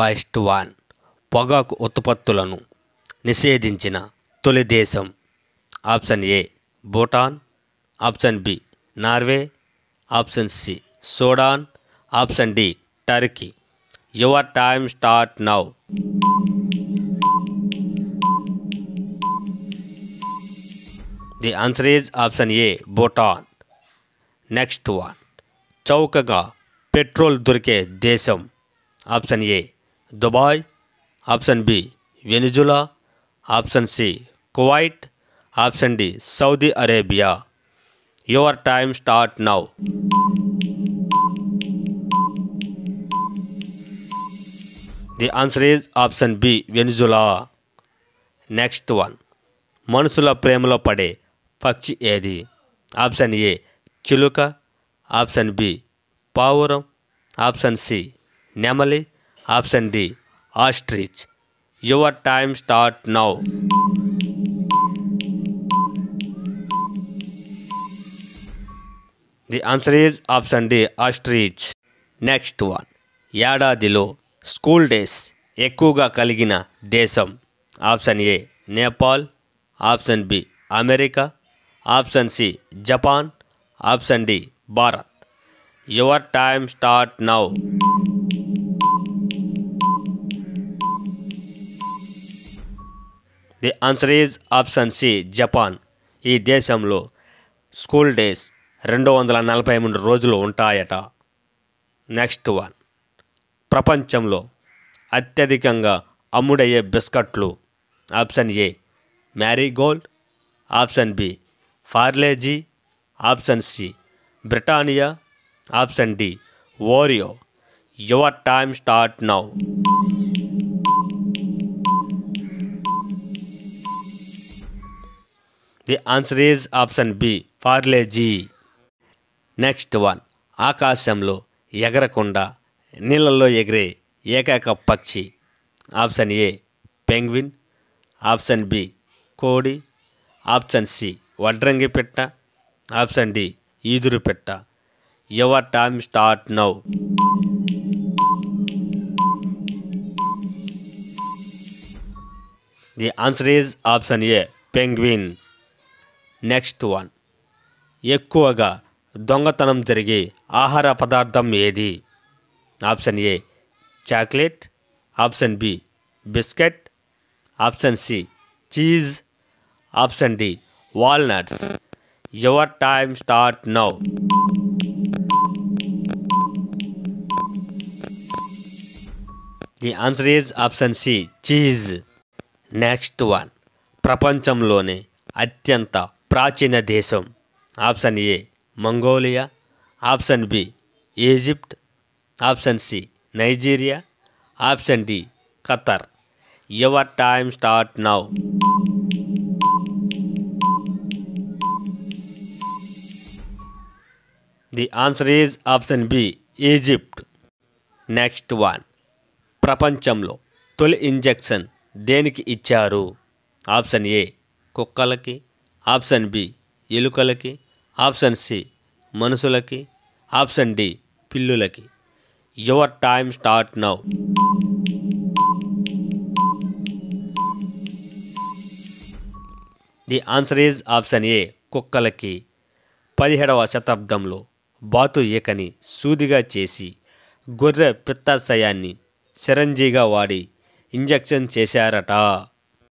First one. పొగాకు ఉత్పత్తులను నిషేధించిన తొలి దేశం. Option A Bhutan, option B Norway, option C Sudan, option D Turkey. Your time start now. The answer is option A Bhutan. Next one. చౌకగా petrol దొరికే దేశం. Option A Dubai, option B Venezuela, option C Kuwait, option D Saudi Arabia. Your time start now. The answer is option B Venezuela. Next one. మనుషుల ప్రేమలో పడే పక్షి ఏది? Option A చిలుక, option B పావురం, ఆప్షన్ సి నెమలి, option D ostrich. Your time start now. The answer is option D ostrich. Next one. ఏడాదిలో school days ఎక్కువగా కలిగిన దేశం. Option A Nepal, option B America, option C Japan, option D Bharat. Your time start now. The answer is option C Japan. ఈ దేశంలో school days 243 రోజులు ఉంటాయట. Next one. ప్రపంచంలో అత్యధికంగా అమ్ముడయ్యే బిస్కట్లు. Option A marigold, option B Parle G, option C Britannia, option D Oreo. Your time start now. The answer is option B Parle G. Next one. ఆకాశంలో ఎగరకుండా నీళ్ళల్లో ఎగిరే ఏకైక పక్షి. Option A penguin, option B కోడి, ఆప్షన్ సి వడ్రంగి పిట్ట, ఆప్షన్ డి ఈదురు పిట్ట. Your time start now. The answer is option A penguin. Next one. ఎక్కువగా దొంగతనం జరిగే ఆహార పదార్థం ఏది? Option A chocolate, option B biscuit, option C cheese, option D walnuts. Your time start now. The answer is option C cheese. Next one. ప్రపంచంలోనే అత్యంత ప్రాచీన దేశం. Option A Mongolia, option B Egypt, option C Nigeria, option D Qatar. Your time start now. The answer is option B Egypt. Next one. ప్రపంచంలో తొలి injection దేనికి ఇచ్చారు? Option A కుక్కలకి, option B ఎలుకలకి, ఆప్షన్ సి మనుషులకి, option D పిల్లులకి. Your time start now. The answer is option A కుక్కలకి. 17వ శతాబ్దంలో బాతు ఈకని సూదిగా చేసి గొర్రె పిత్తాశయాన్ని సిరంజీగా వాడి ఇంజెక్షన్ చేశారట.